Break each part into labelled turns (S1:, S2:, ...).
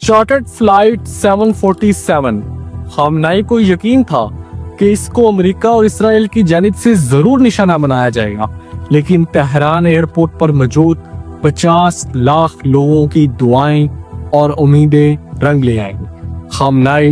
S1: Chartered flight 747। Khamenei को यकीन था कि इसको अमेरिका और इसराइल की जानिब से जरूर निशाना बनाया जाएगा, लेकिन तेहरान एयरपोर्ट पर मौजूद 50 लाख लोगों की दुआएं और उम्मीदें रंग ले आएंगी। खामनेई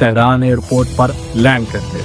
S1: तेहरान एयरपोर्ट पर लैंड करते।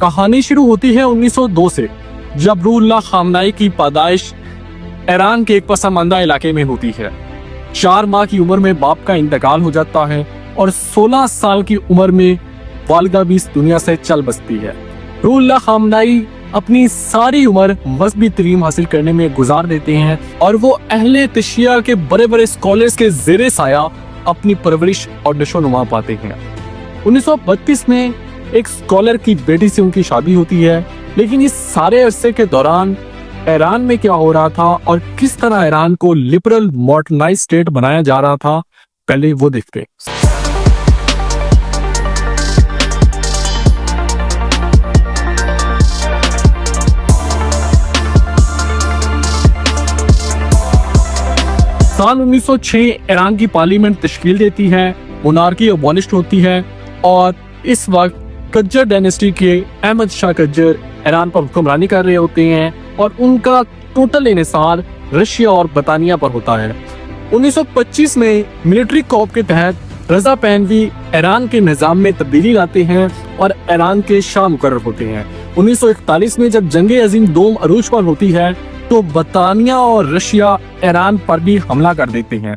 S1: कहानी शुरू होती है 1902 से, जब रूहुल्लाह खामनेई की पैदाइश ईरान के एक पसमानदा इलाके में होती है। 4 माह की उम्र में बाप का इंतकाल हो जाता है और 16 साल की उम्र में वालिदा भी इस दुनिया से चल बसती है। रूहुल्लाह खामनेई अपनी सारी उम्र मजहबी तालीम हासिल करने में गुजार देते हैं और वो अहले तशिया के बड़े बड़े स्कॉलर्स के ज़ेरे साया अपनी परवरिश और नशोनुमा पाते हैं। 1932 में एक स्कॉलर की बेटी से उनकी शादी होती है, लेकिन इस सारे अरसे के दौरान ईरान में क्या हो रहा था और किस तरह ईरान को लिबरल मॉडर्नाइज स्टेट बनाया जा रहा था, पहले वो देखते हैं। साल 1906 ईरान की पार्लियामेंट तश्कील देती है, मोनार्की अबॉलिश्ड होती है और इस वक्त कज्जर डायनेस्टी के अहमद शाह कज्जर ईरान पर हुक्मरानी कर रहे होते हैं और उनका टोटल इन्हिसार रशिया और बरतानिया पर होता है। 1925 में मिलिट्री कॉप के तहत रजा पहलवी ईरान के निज़ाम में तब्दीली लाते हैं और ईरान के शाह मुकर्रर होते हैं। 1941 में जब जंग अजीम दोम अरूज पर होती है तो बरतानिया और रशिया ईरान पर भी हमला कर देते हैं।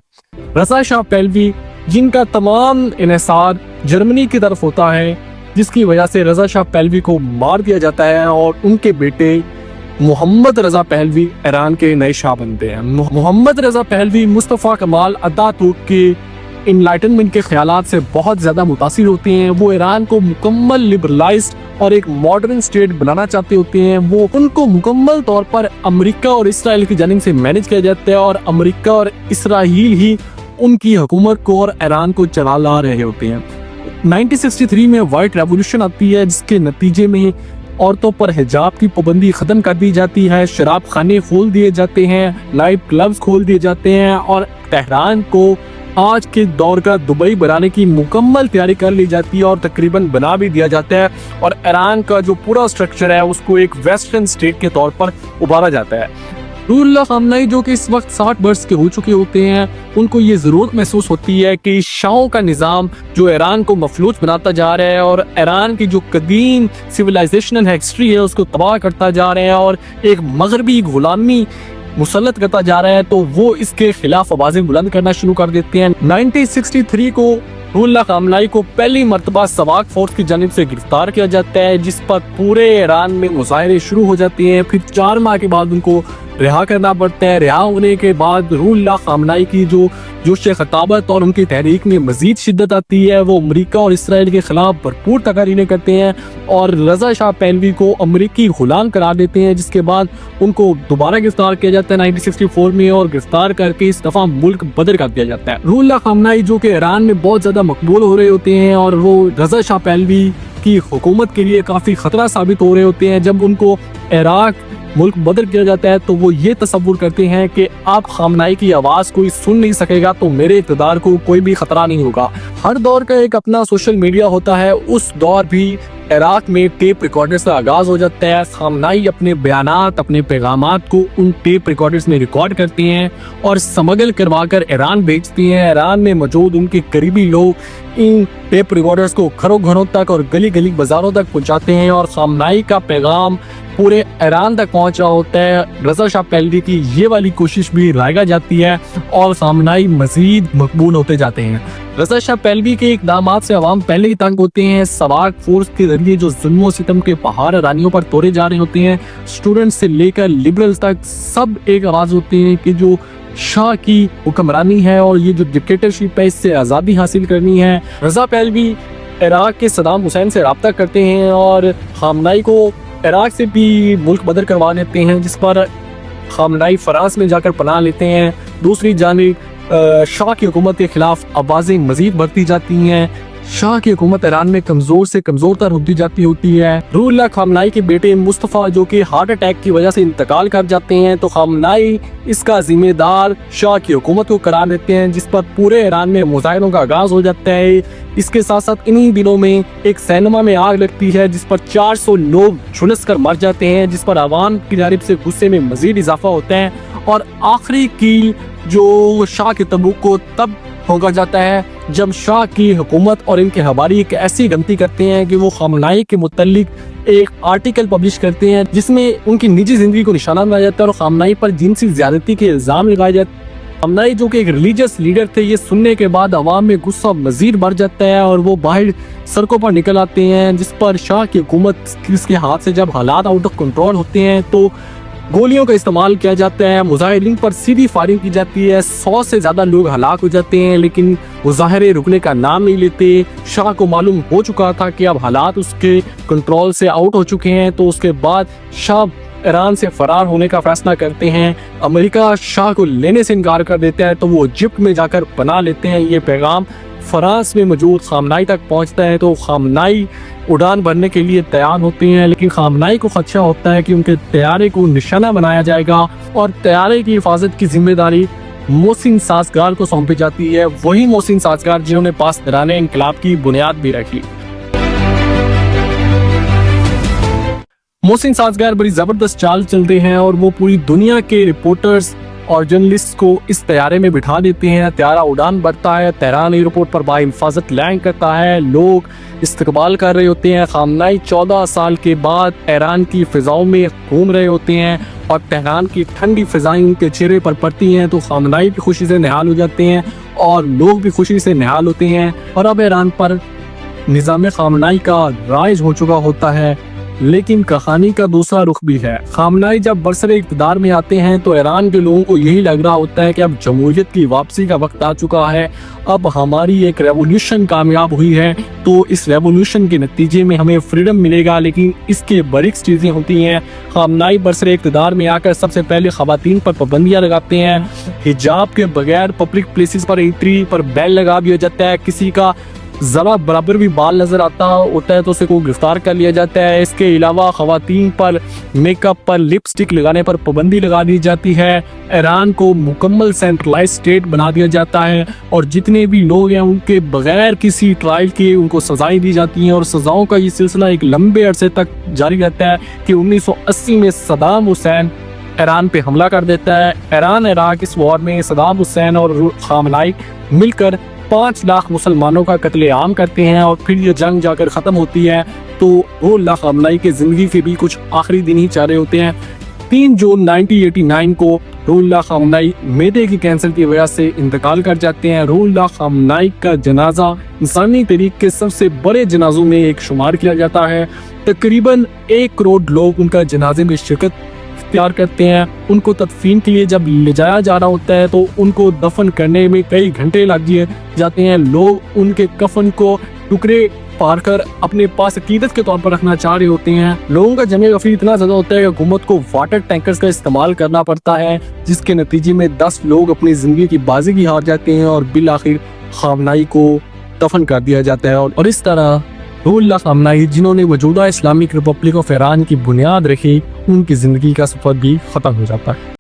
S1: रजा शाह पहलवी, जिनका तमाम इन्हिसार जर्मनी की तरफ होता है, जिसकी वजह से रजा शाह पहलवी को मार दिया जाता है और उनके बेटे मोहम्मद रजा पहलवी ईरान के नए शाह बनते हैं। Mohammad Reza Pahlavi Mustafa Kemal Ataturk के इनलाइटनमेंट के ख्यालात से बहुत ज़्यादा मुतासिर होते हैं। वो ईरान को मुकम्मल लिबरलाइज्ड और एक मॉडर्न स्टेट बनाना चाहते होते हैं। वो उनको मुकम्मल तौर पर अमेरिका और इसराइल की जानिब से मैनेज किया जाता है और अमेरिका और इसराइल ही उनकी हुकूमत को और ईरान को चला ला रहे होते हैं। 1963 में वाइट रेवोल्यूशन आती है, जिसके नतीजे में औरतों पर हिजाब की पाबंदी खत्म कर दी जाती है, शराब खाने खोल दिए जाते हैं, नाइट क्लब्स खोल दिए जाते हैं और तेहरान को आज के दौर का दुबई बनाने की मुकम्मल तैयारी कर ली जाती है और तकरीबन बना भी दिया जाता है और ईरान का जो पूरा स्ट्रक्चर है उसको एक वेस्टर्न स्टेट के तौर पर उभारा जाता है। रूहुल्लाह खामनेई, जो कि इस वक्त 60 वर्ष के हो चुके होते हैं, उनको ये ज़रूरत महसूस होती है कि शाहों का निज़ाम जो ईरान को मफलूज बनाता जा रहा है और ईरान की जो कदीम सिविलाइजेशनल हिस्ट्री है उसको तबाह करता जा रहा है और एक मगरबी गुलामी मुसल्लत करता जा रहा है, तो वो इसके खिलाफ आवाज़ें बुलंद करना शुरू कर देते हैं। 1963 को रूहुल्लाह खामनेई को पहली मरतबा सवाक फोर्स की जानिब से गिरफ्तार किया जाता है, जिस पर पूरे ईरान में मुजाहरे शुरू हो जाते हैं। फिर 4 माह के बाद उनको रिहा करना पड़ता है। रिहा होने के बाद रूहुल्लाह खामनेई की जो जोश खताबत और उनकी तहरीक में मजीद शिद्दत आती है। वो अमेरिका और इसराइल के खिलाफ भरपूर तकारीरें करते हैं और रजा शाह पहलवी को अमेरिकी गुलाम करार देते हैं, जिसके बाद उनको दोबारा गिरफ्तार किया जाता है 1964 में और गिरफ्तार करके इस दफा मुल्क बदर कर दिया जाता है। रूहुल्लाह खामनेई, जो कि ईरान में बहुत ज्यादा मकबूल हो रहे होते हैं और वो रजा शाह पहलवी की हुकूमत के लिए काफी खतरा साबित हो रहे होते हैं, जब उनको इराक मुल्क बदल किया जाता है तो वो ये तसव्वुर करते हैं कि अब खामनेई की आवाज़ कोई सुन नहीं सकेगा तो मेरे इक़्तिदार को कोई भी खतरा नहीं होगा। हर दौर का एक अपना सोशल मीडिया होता है। उस दौर भी इराक में टेप रिकॉर्डर्स का आगाज़ हो जाता है। खामनेई अपने बयानात, अपने पैगामात को उन टेप रिकॉर्डर्स में रिकॉर्ड करते हैं और स्मगल करवा कर ईरान भेजते हैं। ईरान में मौजूद उनके करीबी लोग इन टेप रिकॉर्डर्स को घरों घरों तक और गली गली बाजारों तक पहुंचाते हैं और खामनेई का पैगाम पूरे ईरान तक पहुंचा होता है। रजा शाह पहलवी की ये वाली कोशिश भी रायगा जाती है और खामनेई मजीद मकबूल होते जाते हैं। रजा शाह पहलवी के इकदामात से अवाम पहले ही तंग होते हैं। सवाक फोर्स के जरिए जो जुल्म सितम के पहाड़ ईरानियों पर तोड़े जा रहे होते हैं, स्टूडेंट्स से लेकर लिबरल्स तक सब एक आवाज़ होते हैं कि जो शाह की हुक्मरानी है और ये जो डिक्टेटरशिप है इससे आज़ादी हासिल करनी है। रजा पहलवी इराक के सदाम हुसैन से रब्ता करते हैं और खामनेई को इराक से भी मुल्क बदर करवा लेते हैं, जिस पर खामनेई फ्रांस में जाकर पनाह लेते हैं। दूसरी जानिब शाह की हुकूमत के खिलाफ आवाज़ें मजीद बढ़ती जाती हैं। शाह की हुकूमत ईरान में कमजोर से कमजोर तर होती है। रुहुल्लाह खामनाई के बेटे मुस्तफ़ा जो कि हार्ट अटैक की वजह से इंतकाल कर जाते हैं, तो खामनाई इसका जिम्मेदार शाह की हुकूमत को करार देते हैं, जिस पर पूरे ईरान में मुजाहिरों का आगाज हो जाता है। इसके साथ साथ इन्हीं दिनों में एक सिनेमा में आग लगती है जिस पर 400 लोग झुलस कर मर जाते हैं, जिस पर अवाम की जानिब से गुस्से में मजीद इजाफा होता है। और आखिरी कील जो शाह के तबूक को तब होगा जाता है जब शाह की हुकूमत और इनके हवारी एक ऐसी गलती करते हैं कि वो खामनाई के मुतल्लिक एक आर्टिकल पब्लिश करते हैं जिसमें उनकी निजी जिंदगी को निशाना बनाया जाता है और खामनाई पर जिनसी ज्यादती के इल्जाम लगाए जाते हैं। खामनाई जो कि एक रिलीजियस लीडर थे, ये सुनने के बाद अवाम में गुस्सा मजीद बढ़ जाता है और वो बाहर सड़कों पर निकल आते हैं, जिस पर शाह की हुकूमत के हाथ से जब हालात आउट ऑफ कंट्रोल होते हैं तो गोलियों का इस्तेमाल किया जाता है, मुजाहिरीन पर सीधी फायरिंग की जाती है। 100 से ज़्यादा लोग हलाक हो जाते हैं, लेकिन मुजाहिरे रुकने का नाम नहीं लेते। शाह को मालूम हो चुका था कि अब हालात उसके कंट्रोल से आउट हो चुके हैं, तो उसके बाद शाह ईरान से फरार होने का फैसला करते हैं। अमेरिका शाह को लेने से इनकार कर देता है, तो वो इजिप्ट में जाकर पनाह लेते हैं। ये पैगाम फ्रांस में मौजूद खामनाई तक पहुंचता है, तो खामनाई उड़ान भरने के लिए तैयार होते हैं, लेकिन खामनाई को खदशा होता है कि उनके तैयारे को निशाना बनाया जाएगा और तैयारे की हिफाजत की जिम्मेदारी मोहसिन साजगार को सौंपी जाती है। वही मोहसिन साजगार जिन्होंने पासदाराने इंकलाब की बुनियाद भी रखी। मोहसिन साजगार बड़ी जबरदस्त चाल चलते हैं और वो पूरी दुनिया के रिपोर्टर्स और जर्नलिस्ट को इस तैयारे में बिठा देते हैं। तैयारा उड़ान भरता है, तेहरान एयरपोर्ट पर बाहिफाजत लैंड करता है, लोग इस्तकबाल कर रहे होते हैं। खामनाई 14 साल के बाद ईरान की फिजाओं में घूम रहे होते हैं और तेहरान की ठंडी फिजाएं उनके चेहरे पर पड़ती हैं, तो खामनाई भी खुशी से निहाल हो जाते हैं और लोग भी खुशी से निहाल होते हैं। और अब ईरान पर निज़ाम खामनाई का राइज हो चुका होता है, लेकिन कहानी का दूसरा रुख भी है। खामनाई जब बरसरे इक़्तिदार में आते हैं तो ईरान के लोगों को यही लग रहा होता है कि अब जमहूरियत की वापसी का वक्त आ चुका है, अब हमारी एक रेवोल्यूशन कामयाब हुई है, तो इस रेवोल्यूशन के नतीजे में हमें फ्रीडम मिलेगा। लेकिन इसके बरिक्स चीज़ें होती हैं। खामनाई बरसरे इक़्तिदार में आकर सबसे पहले ख़वातीन पर पाबंदियाँ लगाते हैं, हिजाब के बगैर पब्लिक प्लेसेस पर एंट्री पर बैन लगा दिया जाता है, किसी का जरा बराबर भी बाल नजर आता होता है तो उसे को गिरफ्तार कर लिया जाता है। इसके अलावा खवातीन पर मेकअप पर लिपस्टिक लगाने पर पाबंदी लगा दी जाती है। ईरान को मुकम्मल सेंट्रलाइज स्टेट बना दिया जाता है और जितने भी लोग हैं उनके बगैर किसी ट्रायल के उनको सजाएं दी जाती हैं और सजाओं का ये सिलसिला एक लंबे अरसे तक जारी रहता है कि 1980 में सदाम हुसैन ईरान पे हमला कर देता है। ईरान इराक इस वॉर में सदाम हुसैन और खामनाई मिलकर 5 लाख मुसलमानों का कत्लेआम करते हैं और फिर ये जंग जाकर ख़त्म होती है। तो रुहुल्लाह खामनाई के ज़िंदगी के भी कुछ आखिरी दिन ही चारे होते हैं। 3 जून 1989 को रुहुल्लाह खामनाई मैदे की कैंसर की वजह से इंतकाल कर जाते हैं। रुहुल्लाह खामनाई का जनाजा इंसानी तारीख के सबसे बड़े जनाजों में एक शुमार किया जाता है। तकरीबन 1 करोड़ लोग उनका जनाजे में शिरकत इख्तियार करते हैं। उनको तदफीन के लिए जब ले जाया जा रहा होता है तो उनको दफन करने में कई घंटे लग जाते हैं। लोग उनके कफन को टुकड़े पार कर अपने पास अकीदत के तौर पर रखना चाह रहे होते हैं। लोगों का जमे गफीर इतना ज्यादा होता है कि हुकूमत को वाटर टैंकर्स का इस्तेमाल करना पड़ता है, जिसके नतीजे में 10 लोग अपनी जिंदगी की बाजी की हार जाते हैं और बिल आखिर खामनाई को दफन कर दिया जाता है। और इस तरह रुहुल्लाह खामनाई जिन्होंने मौजूदा इस्लामिक रिपब्लिक ऑफ ईरान की बुनियाद रखी, उनकी जिंदगी का सफर भी खत्म हो जाता है।